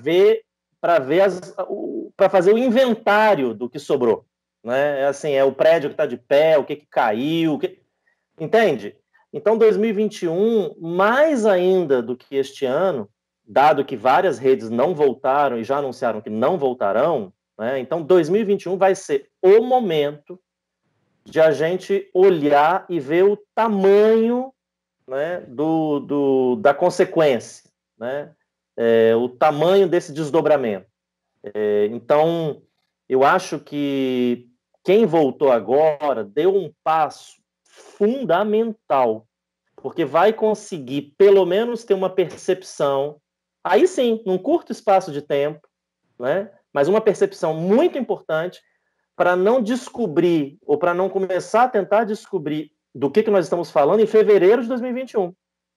fazer o inventário do que sobrou, né? Assim, é o prédio que está de pé, o que caiu, entende? Então, 2021, mais ainda do que este ano, dado que várias redes não voltaram e já anunciaram que não voltarão, né? Então 2021 vai ser o momento de a gente olhar e ver o tamanho, né, da consequência, né? O tamanho desse desdobramento. Então, eu acho que quem voltou agora deu um passo fundamental, porque vai conseguir, pelo menos, ter uma percepção, aí sim, num curto espaço de tempo, né? Mas uma percepção muito importante para não descobrir, ou para não começar a tentar descobrir do que nós estamos falando em fevereiro de 2021.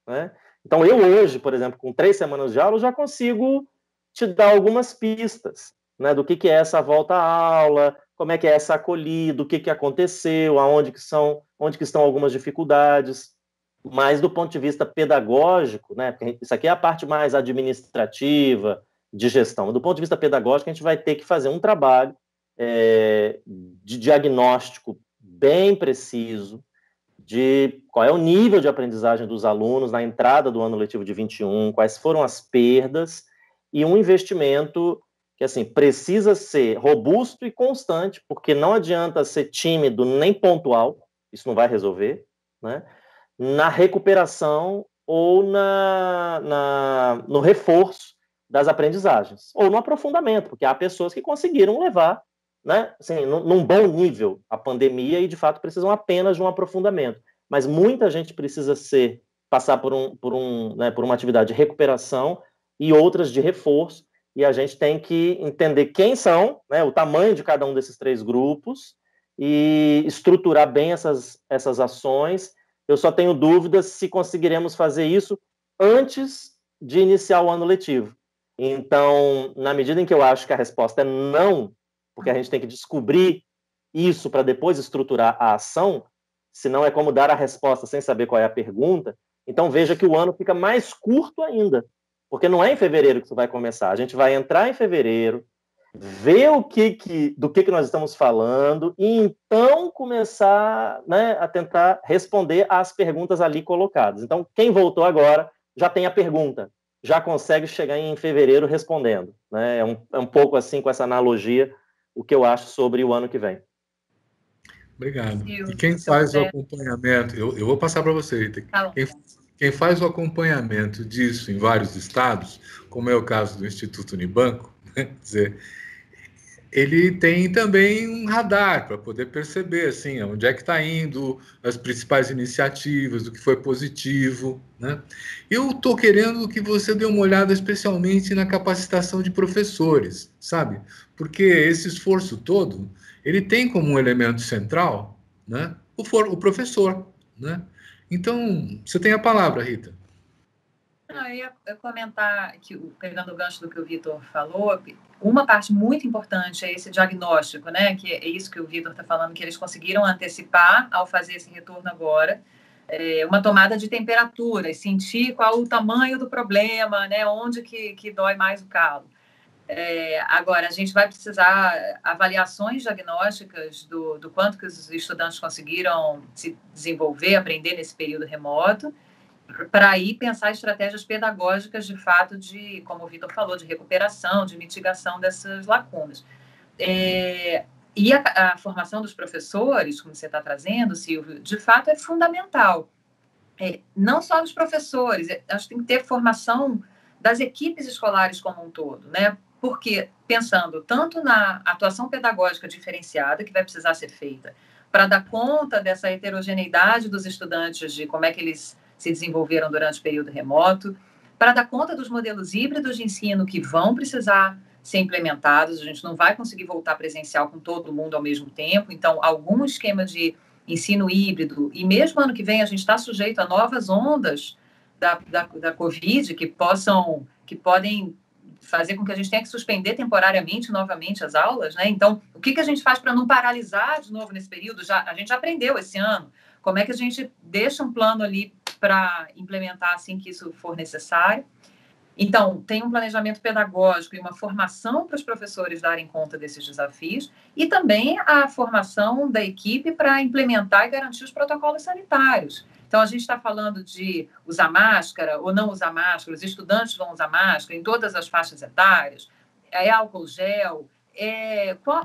Né? Então, eu hoje, por exemplo, com 3 semanas de aula, já consigo te dar algumas pistas, né, do que é essa volta à aula, como é que é essa acolhida, o que aconteceu, onde que estão algumas dificuldades. Mas do ponto de vista pedagógico, né, porque isso aqui é a parte mais administrativa, de gestão. Do ponto de vista pedagógico, a gente vai ter que fazer um trabalho de diagnóstico bem preciso de qual é o nível de aprendizagem dos alunos na entrada do ano letivo de 21, quais foram as perdas, e um investimento que assim, precisa ser robusto e constante, porque não adianta ser tímido nem pontual, isso não vai resolver, né? Na recuperação ou no reforço das aprendizagens, ou no aprofundamento, porque há pessoas que conseguiram levar, né, assim, num bom nível a pandemia e, de fato, precisam apenas de um aprofundamento. Mas muita gente precisa passar por uma atividade de recuperação e outras de reforço, e a gente tem que entender quem são, né, o tamanho de cada um desses 3 grupos, e estruturar bem essas ações. Eu só tenho dúvidas se conseguiremos fazer isso antes de iniciar o ano letivo. Então, na medida em que eu acho que a resposta é não, porque a gente tem que descobrir isso para depois estruturar a ação, senão é como dar a resposta sem saber qual é a pergunta, então veja que o ano fica mais curto ainda, porque não é em fevereiro que isso vai começar. A gente vai entrar em fevereiro, ver do que nós estamos falando e então começar, né, a tentar responder às perguntas ali colocadas. Então, quem voltou agora já tem a pergunta, já consegue chegar em fevereiro respondendo, né? É um pouco assim, com essa analogia, o que eu acho sobre o ano que vem. Obrigado. E quem faz o acompanhamento, eu vou passar para você, Rita. Quem faz o acompanhamento disso em vários estados, como é o caso do Instituto Unibanco, né, quer dizer, ele tem também um radar para poder perceber assim, onde é que está indo, as principais iniciativas, o que foi positivo, né? Eu estou querendo que você dê uma olhada especialmente na capacitação de professores, sabe? Porque esse esforço todo, ele tem como um elemento central, né, o professor, né? Então, você tem a palavra, Rita. Eu ia comentar, pegando o gancho do que o Vitor falou, uma parte muito importante é esse diagnóstico, né? Que é isso que o Vitor está falando, que eles conseguiram antecipar ao fazer esse retorno agora, uma tomada de temperatura e sentir qual o tamanho do problema, né? Onde que dói mais o calo. Agora, a gente vai precisar avaliações diagnósticas do quanto que os estudantes conseguiram se desenvolver, aprender nesse período remoto, para aí pensar estratégias pedagógicas, de fato, como o Vitor falou, de recuperação, de mitigação dessas lacunas. E a formação dos professores, como você está trazendo, Silvio, de fato é fundamental. Não só dos professores, acho que tem que ter formação das equipes escolares como um todo, né? Porque pensando tanto na atuação pedagógica diferenciada, que vai precisar ser feita, para dar conta dessa heterogeneidade dos estudantes, de como é que eles se desenvolveram durante o período remoto, para dar conta dos modelos híbridos de ensino que vão precisar ser implementados. A gente não vai conseguir voltar presencial com todo mundo ao mesmo tempo, então algum esquema de ensino híbrido, e mesmo ano que vem a gente está sujeito a novas ondas da Covid que podem fazer com que a gente tenha que suspender temporariamente novamente as aulas, né? Então, o que a gente faz para não paralisar de novo nesse período? A gente já aprendeu esse ano. Como é que a gente deixa um plano ali para implementar assim que isso for necessário? Então, tem um planejamento pedagógico e uma formação para os professores darem conta desses desafios e também a formação da equipe para implementar e garantir os protocolos sanitários. Então, a gente está falando de usar máscara ou não usar máscara, os estudantes vão usar máscara em todas as faixas etárias, álcool gel,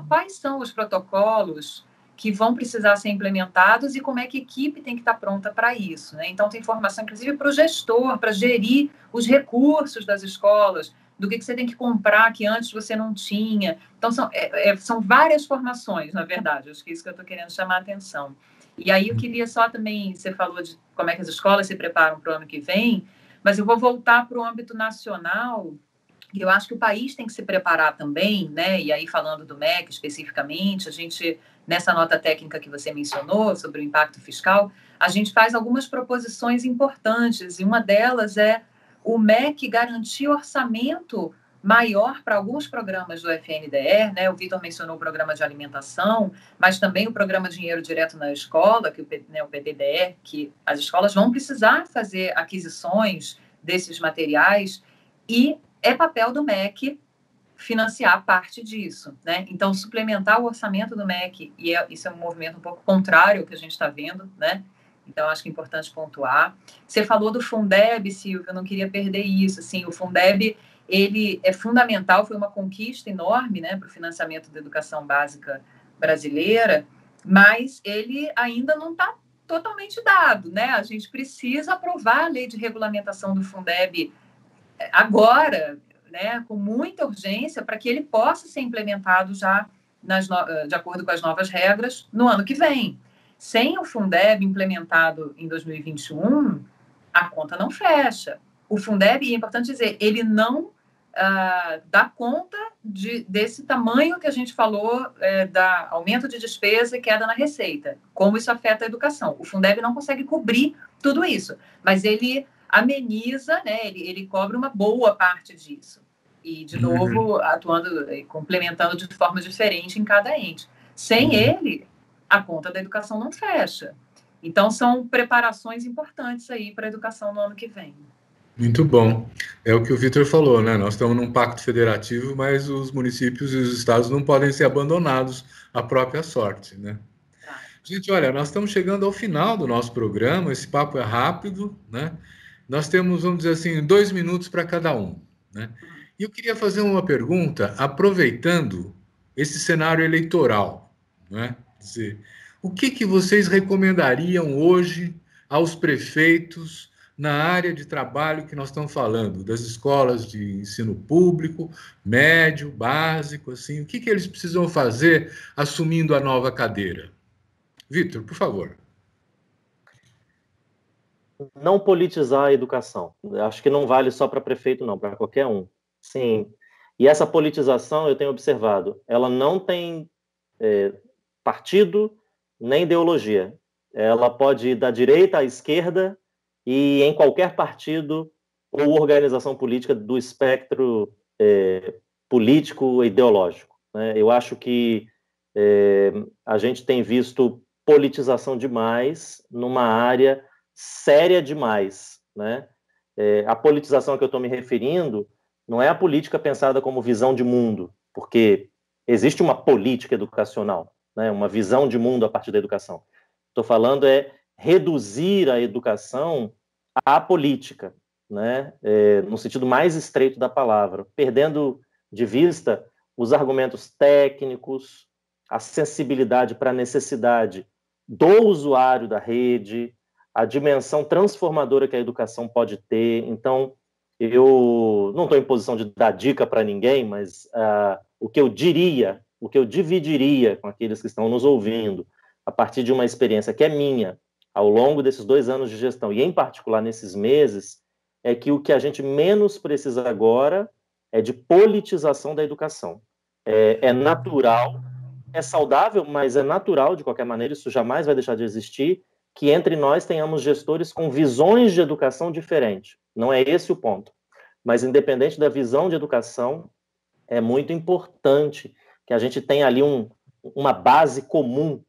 quais são os protocolos que vão precisar ser implementados e como é que a equipe tem que estar pronta para isso, né? Então, tem formação, inclusive, para o gestor, para gerir os recursos das escolas, do que você tem que comprar que antes você não tinha. Então, são várias formações, na verdade. Acho que é isso que eu estou querendo chamar a atenção. E aí, eu queria só também, você falou de como é que as escolas se preparam para o ano que vem, mas eu vou voltar para o âmbito nacional. E eu acho que o país tem que se preparar também, né? E aí, falando do MEC especificamente, a gente, nessa nota técnica que você mencionou sobre o impacto fiscal, a gente faz algumas proposições importantes, e uma delas é o MEC garantir orçamento maior para alguns programas do FNDE, né? O Vitor mencionou o programa de alimentação, mas também o programa Dinheiro Direto na Escola, que o PDDE, que as escolas vão precisar fazer aquisições desses materiais, e é papel do MEC financiar parte disso, né? Então, suplementar o orçamento do MEC, e isso é um movimento um pouco contrário ao que a gente está vendo, né? Então, acho que é importante pontuar. Você falou do Fundeb, Silvio, eu não queria perder isso. Assim, o Fundeb, ele é fundamental, foi uma conquista enorme, né, para o financiamento da educação básica brasileira, mas ele ainda não está totalmente dado, né? A gente precisa aprovar a lei de regulamentação do Fundeb agora, né, com muita urgência, para que ele possa ser implementado já de acordo com as novas regras no ano que vem. Sem o Fundeb implementado em 2021, a conta não fecha. O Fundeb, é importante dizer, ele não dá conta desse tamanho que a gente falou, da aumento de despesa e queda na receita, como isso afeta a educação. O Fundeb não consegue cobrir tudo isso, mas ele ameniza, né, ele cobre uma boa parte disso. E, de novo, atuando, complementando de forma diferente em cada ente. Sem ele, a conta da educação não fecha. Então, são preparações importantes aí para a educação no ano que vem. Muito bom. É o que o Vitor falou, né? Nós estamos num pacto federativo, mas os municípios e os estados não podem ser abandonados à própria sorte, né? Gente, olha, nós estamos chegando ao final do nosso programa, esse papo é rápido, né? Nós temos, vamos dizer assim, 2 minutos para cada um, né? E eu queria fazer uma pergunta, aproveitando esse cenário eleitoral, né? Dizer, o que vocês recomendariam hoje aos prefeitos na área de trabalho que nós estamos falando, das escolas de ensino público, médio, básico, assim, o que eles precisam fazer assumindo a nova cadeira? Vitor, por favor. Não politizar a educação. Acho que não vale só para prefeito, não, para qualquer um. Sim. E essa politização, eu tenho observado, ela não tem partido nem ideologia. Ela pode ir da direita à esquerda e em qualquer partido ou organização política do espectro político e ideológico, né? Eu acho que a gente tem visto politização demais numa área séria demais, né? A politização a que eu estou me referindo não é a política pensada como visão de mundo, porque existe uma política educacional, né? Uma visão de mundo a partir da educação. Estou falando reduzir a educação à política, né? No sentido mais estreito da palavra, perdendo de vista os argumentos técnicos, a sensibilidade para a necessidade do usuário da rede, a dimensão transformadora que a educação pode ter. Então, eu não estou em posição de dar dica para ninguém, mas o que eu diria, o que eu dividiria com aqueles que estão nos ouvindo, a partir de uma experiência que é minha, ao longo desses 2 anos de gestão, e em particular nesses meses, é que o que a gente menos precisa agora é de politização da educação. É natural, é saudável, mas é natural, de qualquer maneira, isso jamais vai deixar de existir, que entre nós tenhamos gestores com visões de educação diferentes. Não é esse o ponto. Mas, independente da visão de educação, é muito importante que a gente tenha ali uma base comum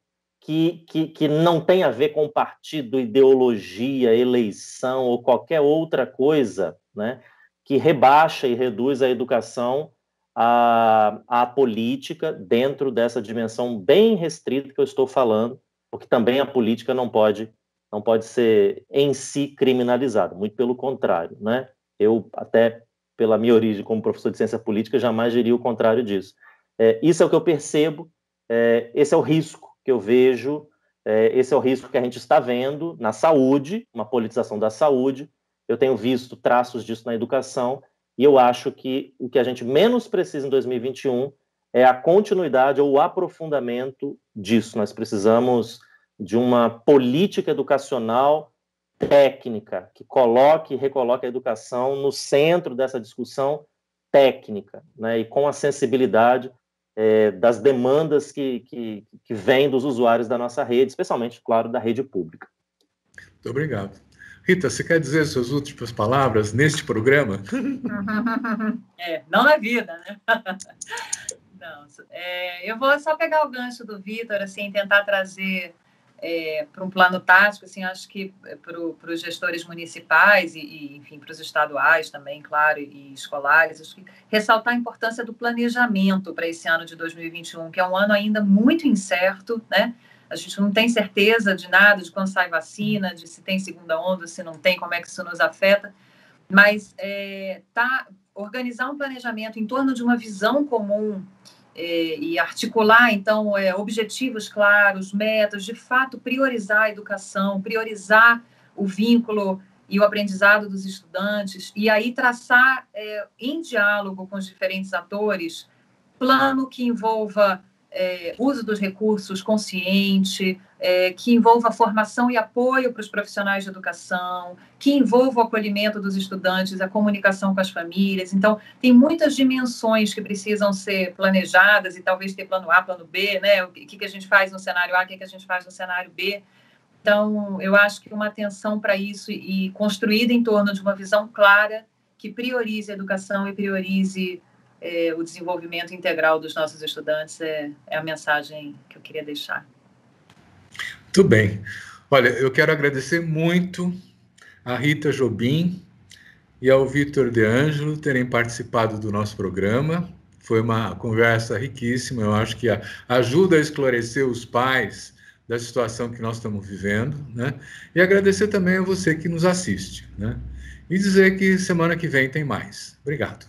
que não tem a ver com partido, ideologia, eleição ou qualquer outra coisa, né, que rebaixa e reduz a educação à política dentro dessa dimensão bem restrita que eu estou falando, porque também a política não pode ser em si criminalizada, muito pelo contrário, né? Eu, até pela minha origem como professor de ciência política, jamais diria o contrário disso. Isso é o que eu percebo, esse é o risco que eu vejo, esse é o risco que a gente está vendo na saúde, uma politização da saúde. Eu tenho visto traços disso na educação, e eu acho que o que a gente menos precisa em 2021 é a continuidade ou o aprofundamento disso. Nós precisamos de uma política educacional técnica que coloque e recoloque a educação no centro dessa discussão técnica, né, e com a sensibilidade das demandas que vêm dos usuários da nossa rede, especialmente, claro, da rede pública. Muito obrigado. Rita, você quer dizer suas últimas palavras neste programa? Não na vida, né? Não, eu vou só pegar o gancho do Vitor, assim, tentar trazer para um plano tático, assim, acho que para os gestores municipais e, enfim, para os estaduais também, claro, e escolares, acho que ressaltar a importância do planejamento para esse ano de 2021, que é um ano ainda muito incerto, né? A gente não tem certeza de nada, de quando sai vacina, de se tem segunda onda, se não tem, como é que isso nos afeta, mas organizar um planejamento em torno de uma visão comum e articular, então, objetivos claros, metas, de fato, priorizar a educação, priorizar o vínculo e o aprendizado dos estudantes, e aí traçar, em diálogo com os diferentes atores, plano que envolva uso dos recursos consciente, que envolva formação e apoio para os profissionais de educação, que envolva o acolhimento dos estudantes, a comunicação com as famílias. Então, tem muitas dimensões que precisam ser planejadas e talvez ter plano A, plano B, né? O que a gente faz no cenário A, o que a gente faz no cenário B. Então, eu acho que uma atenção para isso e construída em torno de uma visão clara que priorize a educação e priorize o desenvolvimento integral dos nossos estudantes é a mensagem que eu queria deixar. Muito bem. Olha, eu quero agradecer muito a Rita Jobim e ao Vitor De Angelo terem participado do nosso programa. Foi uma conversa riquíssima, eu acho que ajuda a esclarecer os pais da situação que nós estamos vivendo, né? E agradecer também a você que nos assiste, né? E dizer que semana que vem tem mais. Obrigado.